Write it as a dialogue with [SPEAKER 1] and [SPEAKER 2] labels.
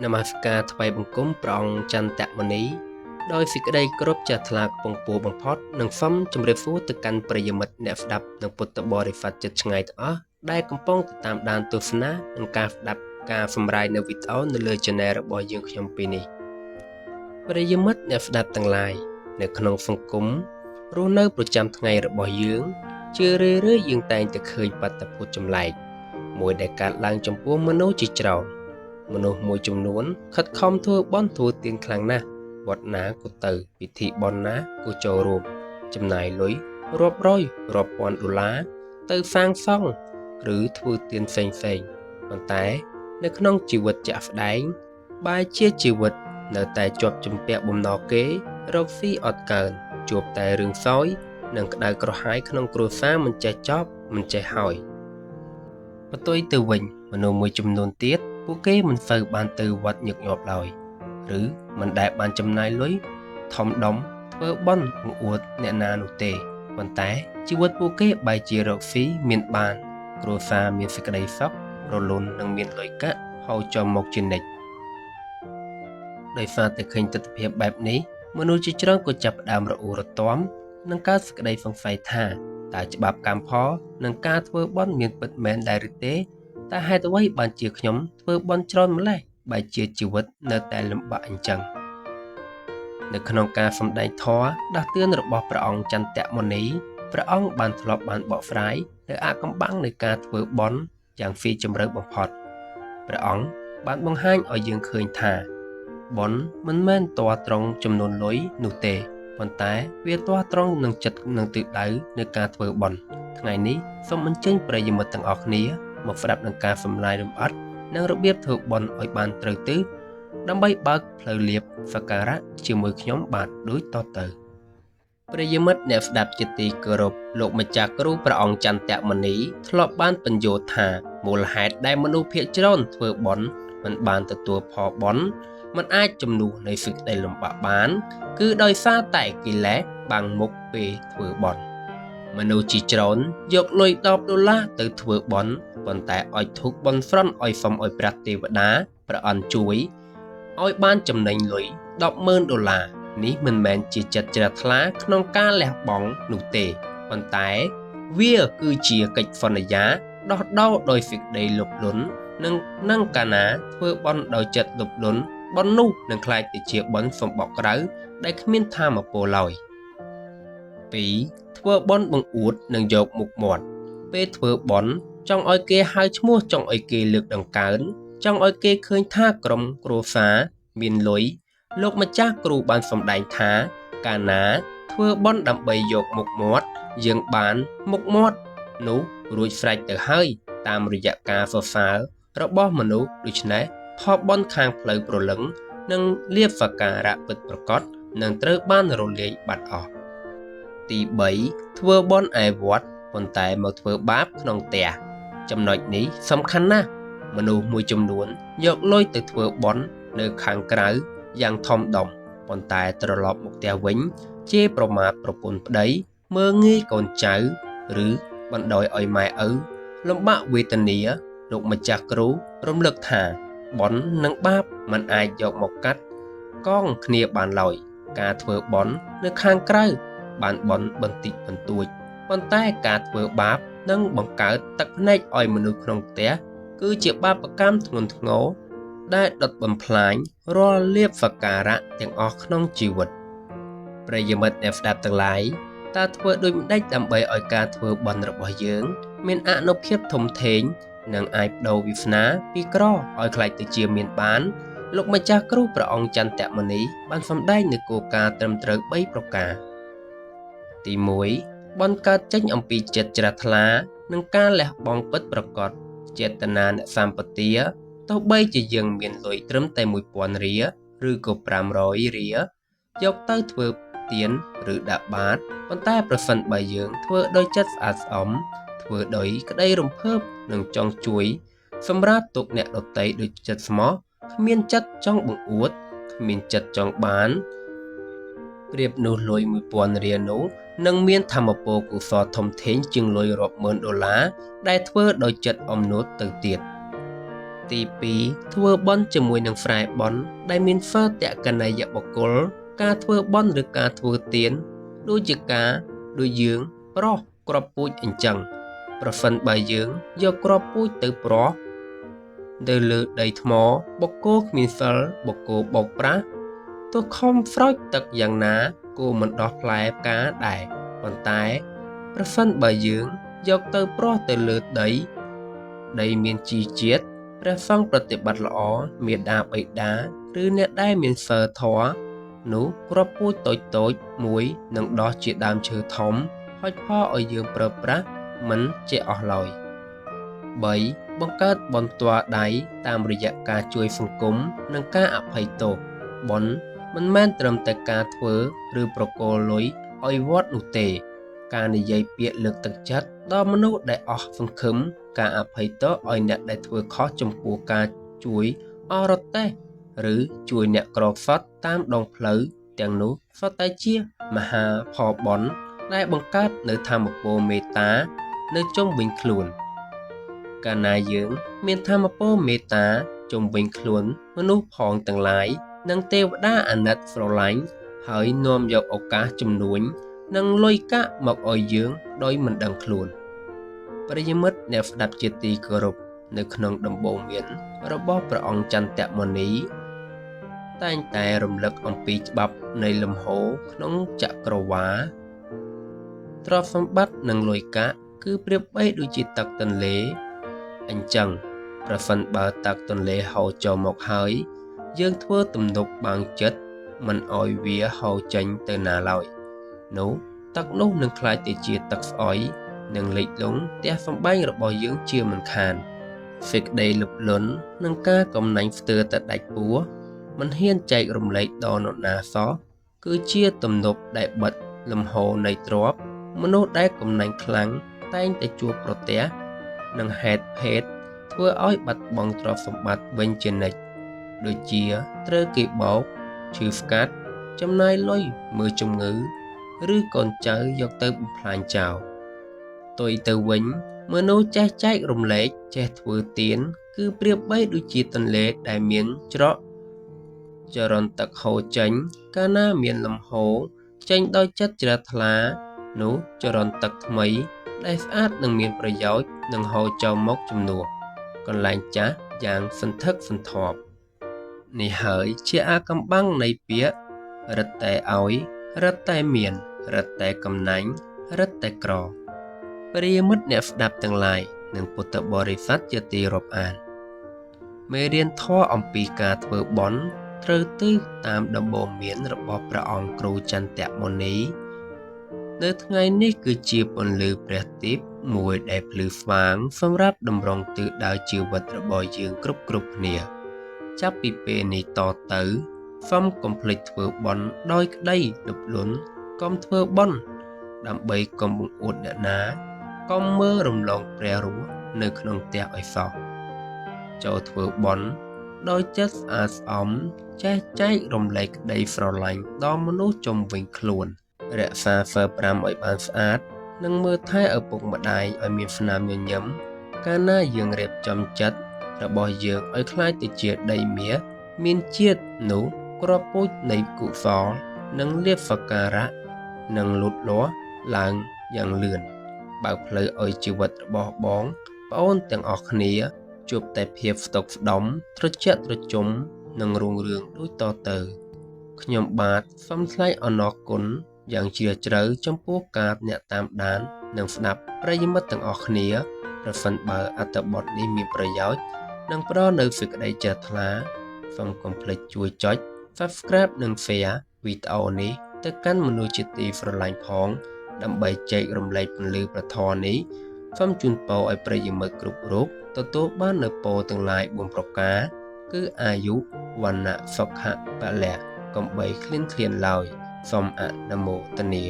[SPEAKER 1] នមស្ការថ្វាយបង្គំព្រះអង្គចន្ទមនីដោយសេចក្តីគោរពចាស់ថ្លាខ្ពង់ខ្ពស់បំផុតនិងសូមជម្រាបសួរទៅកាន់ប្រិយមិត្តអ្នកស្ដាប់និងពុទ្ធបរិស័ទជិតឆ្ងាយទាំងអស់ដែលកំពុងតាមដានទស្សនានិងការស្ដាប់ការសម្រាយនៅវីដេអូនៅលើ Channel របស់យើងខ្ញុំពេលនេះប្រិយមិត្តអ្នកស្ដាប់ទាំងឡាយនៅក្នុងសង្គមរស់នៅប្រចាំថ្ងៃរបស់យើងជារឿយៗយើងតែងតែឃើញបាតុភូតចម្លែកមួយដែលកើតឡើងចំពោះមនុស្សជាច្រើនមនុស្សមួយចំនួនខិតខំធ្វើបុណ្យធ្វើទានខ្លាំងណាស់វត្តណាក៏ទៅពិធីបុណ្យណាក៏ចូលរួមចំណាយលុយរាប់រយរាប់ពាន់ដុល្លារទៅសាងសង់ឬធ្វើទានផ្សេងៗប៉ុន្តែនៅក្នុងជីវិតជាក់ស្ដែងបែរជាជីវិតនៅតែជាប់ជំពាក់បំណុលគេរកស៊ីអត់កើនជួបតែរឿងសោយនិងក្តៅក្រហាយក្នុងគ្រួសារមិនចេះចប់មិនចេះហើយផ្ទុយទៅវិញមនុស្សមួយចំនួនទៀតពួកគេមិនសូវបានទៅវត្តញឹកញាប់ឡើយឬមិនដែលបានចំណាយលុយធំដុំធ្វើបុណ្យបង្អួតអ្នកណានោះទេប៉ុន្តែជីវិតពួកគេបែរជារកស៊ីមានបានគ្រួសារមានសេចក្តីសុខរលូននិងមានលុយកាក់ហូរចូលមកជានិច្ចដោយសារតែឃើញទស្សនវិជ្ជាបែបនេះមនុស្សជាច្រើនក៏ចាប់ផ្ដើមរអ៊ូរទាំនិងកើតសេចក្តីសង្ស័យថាតើច្បាប់កម្មផលនិងការធ្វើបុណ្យមានពិតមែនដែរឬទេតែហេតុអ្វីបានជាខ្ញុំធ្វើបុណ្យច្រើនម្ល៉េះបែរជាជីវិតនៅតែលំបាកអញ្ចឹងនៅក្នុងការសម្ដែងធម៌ដាស់តឿនរបស់ព្រះអង្គចន្ទមុនីព្រះអង្គបានធ្លាប់បានបកស្រាយនៅអាថ៌កំបាំងនៃការធ្វើបុណ្យយ៉ាងស៊ីជម្រៅបំផុតព្រះអង្គបានបង្ហាញឲ្យយើងឃើញថាបុណ្យមិនមែនទាល់ត្រង់ចំនួនលុយនោះទេប៉ុន្តែវាទាស់ត្រង់នឹងចិត្តនិងទិដៅនៃការធ្វើបុណ្យថ្ងៃនេះសូមអញ្ជើញប្រិយមិត្តទាំងអស់គ្នាមកស្ដាប់នឹងការសម្លាយរំអិតនិងរបៀបធ្វើបុណ្យឲ្យបានត្រូវទិសដើម្បីបើកផ្លូវលាភសក្ការៈជាមួយខ្ញុំបាទដូចតទៅប្រិយមិត្តអ្នកស្ដាប់ជាទីគោរពលោកម្ចាស់គ្រូព្រះអង្គចន្ទមុនីធ្លាប់បានបញ្យល់ថាមូលហេតុដែលមនុស្សភាគច្រើនធ្វើបុណ្យមិនបានទទួលផលបុណ្យមិនអាចជំនួសនៃសេចក្តីលំបាកបានគឺដោយសារតែកិលេសបាំងមុខពេលធ្វើបុណ្យមនុស្សជាច្រើនយកលុយ$10ទៅធ្វើបុណ្យប៉ុន្តែឲ្យធុកបន់ស្រន់ឲ្យសុំឲ្យព្រះទេវតាព្រះអន្តជួយឲ្យបានចំណេញលុយ$10,000នេះមិនមែនជាចិត្តជ្រះថ្លាក្នុងការលះបង់នោះទេប៉ុន្តែវាគឺជាកិច្ចសន្យាដោះដោដោយសេចក្តីលោភលន់និងកាលណាធ្វើបុណ្យដោយចិត្តលោភលន់បុណ្យនោះនឹងក្លាយទៅជាបុណ្យសំបកក្រៅដែលគ្មានថាមពលឡើយ2ធ្វើបុណ្យបង្អួតនិងយកមុខមាត់ពេលធ្វើបុណ្យចង់ឲ្យគេហៅឈ្មោះចង់ឲ្យគេលើកដង្កើងចង់ឲ្យគេឃើញថាក្រុមគ្រួសារមានលុយលោកម្ចាស់គ្រូបានសម្ដែងថាកាលណាធ្វើបុណ្យដើម្បីយកមុខមាត់យើងបានមុខមាត់នោះរួចស្រេចទៅហើយតាមរយៈការសរសើររបស់មនុស្សដូច្នេះផលបុណ្យខាងផ្លូវព្រលឹងនិងលាភសក្ការៈពិតប្រាកដនឹងត្រូវបានរលាយបាត់អស់ទី3ធ្វើបុណ្យឯវត្តប៉ុន្តែមកធ្វើបាបក្នុងផ្ទះចំណុចនេះសំខាន់ណាស់មនុស្សមួយចំនួនយកលុយទៅធ្វើបុណ្យនៅខាងក្រៅយ៉ាងធំដុំប៉ុន្តែត្រឡប់មកផ្ទះវិញជេរប្រមាថប្រពន្ធប្តីមើលងាយកូនចៅឬបណ្ដោយឲ្យម៉ែឪលំបាកវេទនាលោកម្ចាស់គ្រូរំលឹកថាបុណ្យនិងបាបមិនអាចយកមកកាត់កងគ្នាបានឡើយការធ្វើបុណ្យនៅខាងក្រៅបានបុណ្យបន្តិចបន្តួចប៉ុន្តែការធ្វើបាបនឹងបង្កើតទឹកភ្នែកឲ្យមនុស្សក្នុងផ្ទះគឺជាបាបកម្មធ្ងន់ធ្ងរដែលដុតបំផ្លាញរាល់លាភសក្ការៈទាំងអស់ក្នុងជីវិតប្រិយមិត្តអ្នកស្ដាប់ទាំងឡាយតើធ្វើដូចម្តេចដើម្បីឲ្យការធ្វើបុណ្យរបស់យើងមានអានុភាពធំធេងនិងអាចបដូរវាសនាពីក្រឲ្យក្លាយទៅជាមានបានលោកម្ចាស់គ្រូព្រះអង្គចន្ទមុនីបានសម្ដែងនូវគោលការណ៍ត្រឹមត្រូវ3ប្រការទី1បុណ្យកើតចេញអំពីចិត្តជ្រះថ្លានិងការលះបង់ពិតប្រាកដចេតនាអ្នកសម្បទាទោះបីជាយើងមានលុយត្រឹមតែ1000រៀលឬក៏500រៀលយកទៅធ្វើទានឬដាក់បាតប៉ុន្តែប្រសិនបើយើងធ្វើដោយចិត្តស្អាតស្អំធ្វើដោយក្តីរំភើបនិងចង់ជួយសម្រាប់ទុកអ្នកដទៃដោយចិត្តស្មោះគ្មានចិត្តចង់បង្អួតគ្មានចិត្តចង់បានប្រៀបនោះលុយ1000រៀលនោះនឹងមានថាមពលកុសលធំធេងជាងលុយរាប់ម៉ឺនដុល្លារដែលធ្វើដោយចិត្តអំនួតទៅទៀត ទី2ធ្វើបន់ជាមួយនឹងស្រែបន់ដែលមានហ្វឺតកន័យបុគ្គលការធ្វើបន់ឬការធ្វើទានដូចជាការដូចយើងប្រោះក្របពូជអញ្ចឹងប្រសិនបើយើងយកក្របពូជទៅប្រោះទៅលើដីថ្មបុគ្គលគ្មានសិលបុគ្គលបោកប្រាស់ទោះខំស្រោចទឹកយ៉ាងណាគោមិនដោះផ្លែផ្កាដែរប៉ុន្តែប្រសិនបើយើងយកទៅប្រោះទៅលើដីមានជីជាតិព្រះសង្ឃប្រតិបត្តិល្អមេដាបិតាឬអ្នកដែលមានសិលធម៌នោះក្របពូជតូចមួយនឹងដោះជាដើមឈើធំហុចផលឲ្យយើងប្រើប្រាស់មិនជាអស់ឡើយ 3. បង្កើតបន្ទាល់ដៃតាមរយៈការជួយសង្គមនិងការអភ័យទោសបុណ្យមិនមែនត្រឹមតែការធ្វើឬប្រគល់លុយឲ្យវត្តនោះទេការនិយាយពាក្យលើកទឹកចិត្តដល់មនុស្សដែលអស់សង្ឃឹមការអភ័យទោសឲ្យអ្នកដែលធ្វើខុសចំពោះការជួយអរទេះឬជួយអ្នកក្រខ្សត់តាមដងផ្លូវទាំងនោះសុទ្ធតែជាមហាផលបុណ្យដែលបង្កើតនៅធម៌ពលមេត្តានៅជុំវិញខ្លួនកាលណាយើងមានធម៌ពលមេត្តាជុំវិញខ្លួនមនុស្សផងទាំងឡាយនិងទេវតាអាណិតស្រឡាញ់ហើយនាំយកឱកាសជំនួញនិងលុយកាក់មកឲ្យយើងដោយមិនដឹងខ្លួនប្រិយមិត្តអ្នកស្ដាប់ជាទីគោរពនៅក្នុងដំបូងមានរបស់ព្រះអង្គចន្ទមុនីតែងតែរំលឹកអំពីច្បាប់នៃលំហូរក្នុងចក្រវាឡទ្រព្យសម្បត្តិនិងលុយកាក់គឺប្រៀបបីដូចជាទឹកទន្លេអញ្ចឹងប្រសិនបើទឹកទន្លេហូរចូលមកហើយយើងធ្វើទំនប់បាំងចិត្តមិនឲ្យវាហូរចេញទៅណាឡើយនោះទឹកនោះនឹងក្លាយទៅជាទឹកស្អុយនិងលិចលង់ផ្ទះសម្បែងរបស់យើងជាមិនខានសេចក្តីលុបលន់និងការកំណាញ់ស្ទើរតែដាច់ពោះមិនហ៊ានចែករំលែកដល់នរណាសោះគឺជាទំនប់ដែលបិទលំហូរនៃទ្រព្យមនុស្សដែលកំណាញ់ខ្លាំងតែងតែជួបប្រទះនឹងហេតុភេទធ្វើឲ្យបាត់បង់ទ្រព្យសម្បត្តិវិញជានិច្ចដូចជាត្រូវគេបោកឈឺស្កាត់ចំណាយលុយមើលជំងឺឬកូនចៅយកទៅបំផ្លាញចោលផ្ទុយទៅវិញមនុស្សចេះចែករំលែកចេះធ្វើទានគឺប្រៀបបីដូចជាទន្លេដែលមានច្រកចរន្តទឹកហូរចេញកាលណាមានលំហូរចេញដោយចិត្តជ្រះថ្លានោះចរន្តទឹកថ្មីដែលស្អាតនិងមានប្រយោជន៍នឹងហូរចូលមកជំនួសកន្លែងចាស់យ៉ាងសន្ធឹកសន្ធាប់នេះហើយជាអាកំបាំងនៃពាក្យរឹតតែឲ្យរឹតតែមានរឹតតែកំណាញ់រឹតតែក្រប្រិយមិត្តអ្នកស្ដាប់ទាំងឡាយនិងពុទ្ធបរិស័ទជាទីរាប់អានមេរៀនធម៌អំពីការធ្វើបុណ្យត្រូវទិសតាមដំបូន្មានរបស់ព្រះអង្គគ្រូចន្ទមុនីនៅថ្ងៃនេះគឺជាពន្លឺព្រះទីបមួយដែលភ្លឺស្វាងសម្រាប់តម្រង់ទិសដៅជីវិតរបស់យើងគ្រប់គ្នាចាប់ពីពេលនេះតទៅសូមកុំភ្លេចធ្វើបុណ្យដោយក្តីលុបលន់កុំធ្វើបុណ្យដើម្បីកុំបង្អួតអ្នកណាកុំមើលរំលងព្រះរស់នៅក្នុងផ្ទះឲ្យសោះចូលធ្វើបុណ្យដោយចិត្តស្អាតស្អំចេះចែករំលែកក្តីស្រឡាញ់ដល់មនុស្សជុំវិញខ្លួនរក្សាសីល5ឲ្យបានស្អាតនិងមើលថែឪពុកម្ដាយឲ្យមានស្នាមញញឹមកាលណាយើងរៀបចំចិត្តរបស់យើងឲ្យคล้ายទៅជាដីមាសមានជាតិនោះគ្រាប់ពូជនៃកុសលនិងលាភសក្ការៈនឹងលូតលាស់ឡើងយ៉ាងលឿនបើកផ្លូវឲ្យជីវិតរបស់បងប្អូនទាំងអស់គ្នាជួបតែភាពស្តុកស្តម្ភត្រជាក់ត្រជុំនិងរុងរឿងដូចតទៅខ្ញុំបាទសូមថ្លែងអំណរគុណយ៉ាងជ្រាលជ្រៅចំពោះការអ្នកតាមដាននិងស្ដាប់ប្រិយមិត្តទាំងអស់គ្នាប្រសិនបើអត្ថបទនេះមានប្រយោជន៍និងផ្ដល់នូវសេចក្តីជ្រះថ្លាសូមកុំភ្លេចជួយចុច Subscribe និង Share វីដេអូនេះទៅកាន់មនុស្សជាទីស្រឡាញ់ផងដើម្បីចែករំលែកពន្លឺព្រះធម៌នេះសូមជូនពរឲ្យប្រិយមិត្តគ្រប់រូបទទួលបាននូវពរទាំងឡាយ4ប្រការគឺអាយុវណ្ណៈសុខៈពលៈកំបីឃ្លានឡើយសូមអនុមោទនា